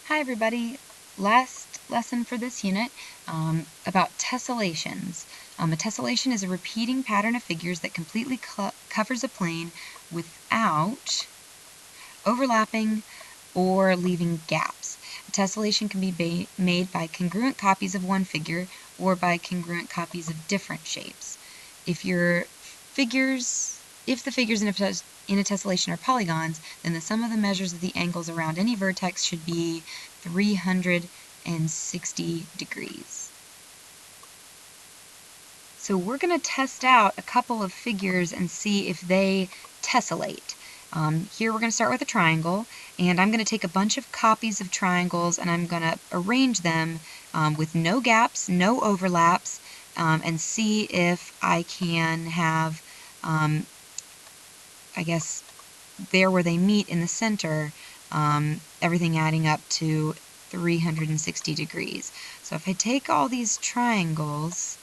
Hi everybody! Last lesson for this unit about tessellations. A tessellation is a repeating pattern of figures that completely covers a plane without overlapping or leaving gaps. A tessellation can be made by congruent copies of one figure or by congruent copies of different shapes. If the figures in a tessellation are polygons, then the sum of the measures of the angles around any vertex should be 360 degrees. So we're going to test out a couple of figures and see if they tessellate. Here we're going to start with a triangle, and I'm going to take a bunch of copies of triangles and I'm going to arrange them with no gaps, no overlaps, and see if I can have, I guess, there where they meet in the center, everything adding up to 360 degrees. So if I take all these triangles,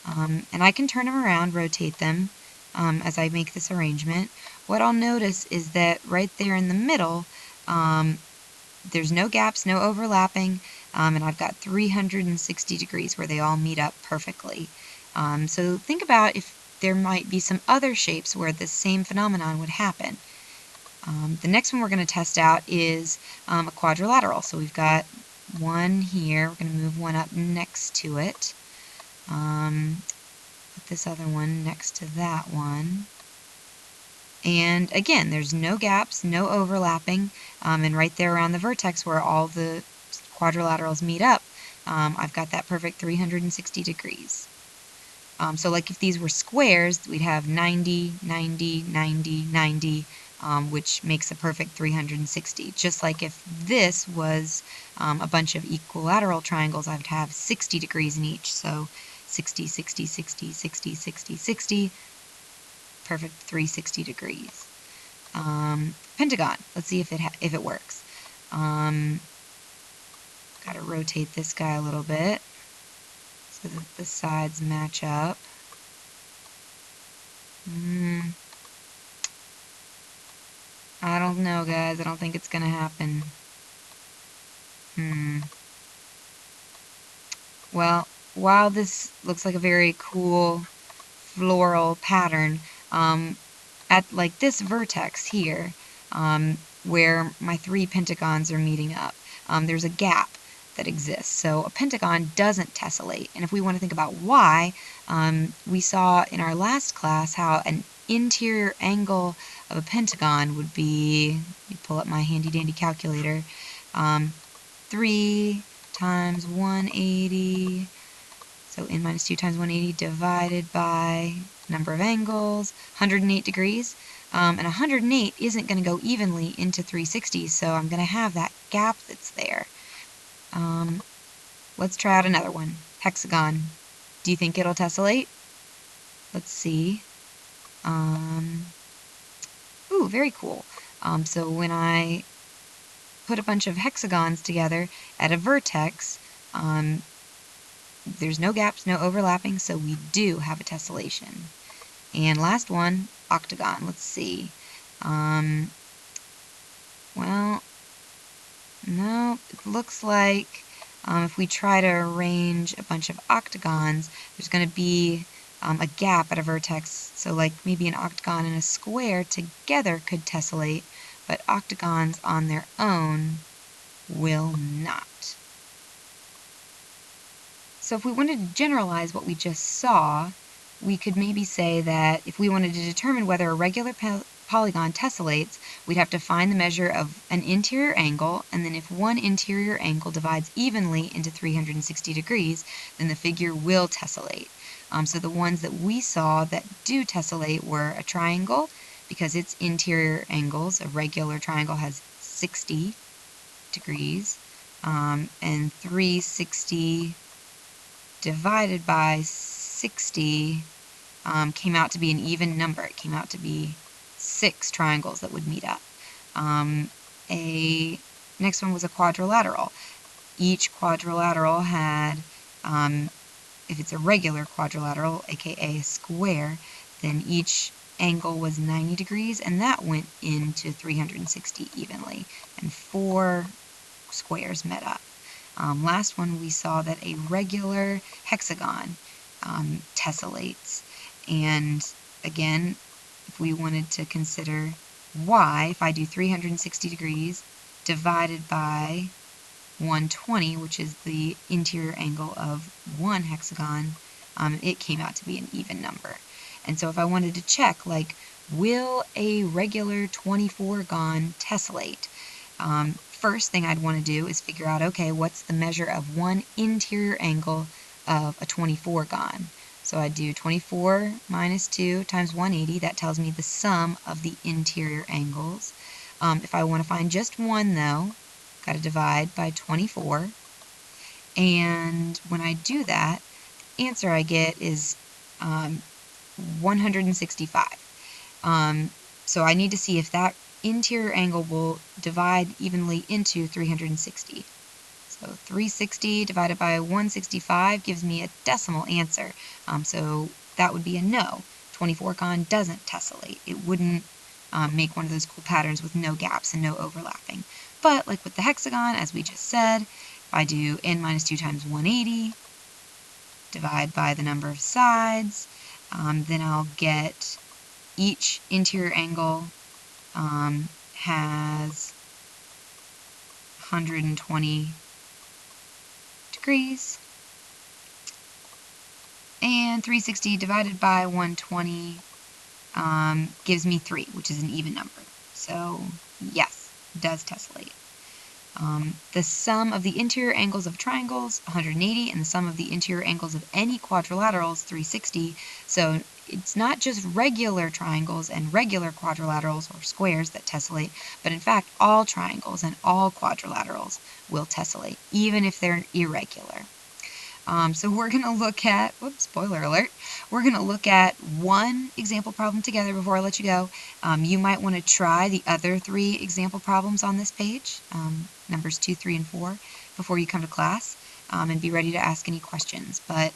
and I can turn them around, rotate them as I make this arrangement, what I'll notice is that right there in the middle, there's no gaps, no overlapping, and I've got 360 degrees where they all meet up perfectly. So think about if there might be some other shapes where the same phenomenon would happen. The next one we're going to test out is a quadrilateral. So we've got one here. We're going to move one up next to it. Put this other one next to that one. And again, there's no gaps, no overlapping, and right there around the vertex where all the quadrilaterals meet up, I've got that perfect 360 degrees. So like if these were squares, we'd have 90, 90, 90, 90, which makes a perfect 360. Just like if this was a bunch of equilateral triangles, I would have 60 degrees in each. So 60, 60, 60, 60, 60, 60, perfect 360 degrees. Pentagon, let's see if it works. Got to rotate this guy a little bit so that the sides match up. I don't know, guys. I don't think it's gonna happen. Well, while this looks like a very cool floral pattern, at like this vertex here, where my three pentagons are meeting up, there's a gap that exists. So a pentagon doesn't tessellate. And if we want to think about why, we saw in our last class how an interior angle of a pentagon would be, let me pull up my handy dandy calculator, 3 times 180, so n minus 2 times 180 divided by number of angles, 108 degrees. And 108 isn't going to go evenly into 360, so I'm going to have that gap that's there. Let's try out another one. Hexagon. Do you think it'll tessellate? Let's see. Ooh, very cool. So when I put a bunch of hexagons together at a vertex, there's no gaps, no overlapping, so we do have a tessellation. And last one, octagon. Let's see. Well, no, it looks like if we try to arrange a bunch of octagons, there's going to be a gap at a vertex. So like maybe an octagon and a square together could tessellate, but octagons on their own will not. So if we wanted to generalize what we just saw, we could maybe say that if we wanted to determine whether a regular polygon tessellates, we'd have to find the measure of an interior angle, and then if one interior angle divides evenly into 360 degrees, then the figure will tessellate. So the ones that we saw that do tessellate were a triangle, because its interior angles, a regular triangle has 60 degrees, and 360 divided by 60 came out to be an even number. It came out to be 6 triangles that would meet up. Next one was a quadrilateral. Each quadrilateral had, if it's a regular quadrilateral, aka a square, then each angle was 90 degrees, and that went into 360 evenly. And 4 squares met up. Last one we saw that a regular hexagon tessellates. And again, if we wanted to consider y, if I do 360 degrees divided by 120, which is the interior angle of one hexagon, it came out to be an even number. And so if I wanted to check, like, will a regular 24-gon tessellate? First thing I'd want to do is figure out, okay, what's the measure of one interior angle of a 24-gon? So I'd do 24 minus 2 times 180. That tells me the sum of the interior angles. If I want to find just one, though, got to divide by 24. And when I do that, the answer I get is 165. So I need to see if that interior angle will divide evenly into 360. So 360 divided by 165 gives me a decimal answer. So that would be a no. 24-gon doesn't tessellate. It wouldn't make one of those cool patterns with no gaps and no overlapping. But like with the hexagon, as we just said, if I do n minus 2 times 180, divide by the number of sides, then I'll get each interior angle has 120 degrees, and 360 divided by 120 gives me 3, which is an even number. So yes, it does tessellate. The sum of the interior angles of triangles, 180, and the sum of the interior angles of any quadrilaterals, 360. So it's not just regular triangles and regular quadrilaterals or squares that tessellate, but in fact all triangles and all quadrilaterals will tessellate, even if they're irregular. So we're going to look at, whoops, spoiler alert, we're going to look at one example problem together before I let you go. You might want to try the other 3 example problems on this page, numbers 2, 3, and 4, before you come to class, and be ready to ask any questions. But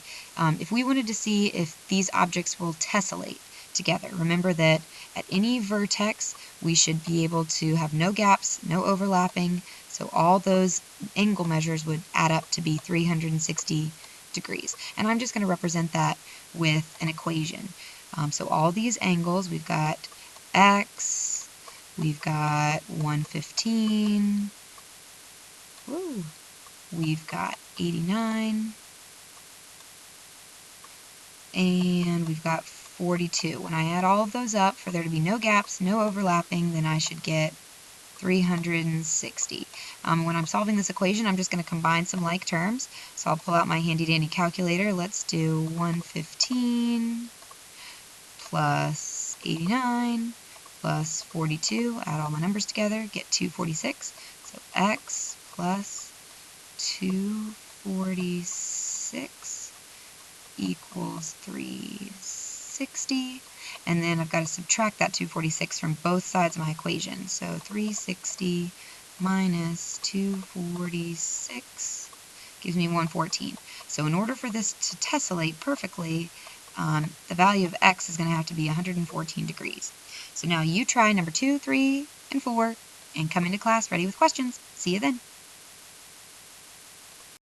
if we wanted to see if these objects will tessellate together, remember that at any vertex we should be able to have no gaps, no overlapping, so all those angle measures would add up to be 360 degrees. And I'm just going to represent that with an equation. So all these angles, we've got x, we've got 115, woo, we've got 89, and we've got 42. When I add all of those up, for there to be no gaps, no overlapping, then I should get 360. When I'm solving this equation, I'm just going to combine some like terms. So I'll pull out my handy-dandy calculator. Let's do 115 plus 89 plus 42. Add all my numbers together, get 246. So x plus 246 equals 360, and then I've got to subtract that 246 from both sides of my equation. So 360 minus 246 gives me 114. So in order for this to tessellate perfectly, the value of x is going to have to be 114 degrees. So now you try number 2, 3, and 4, and come into class ready with questions. See you then.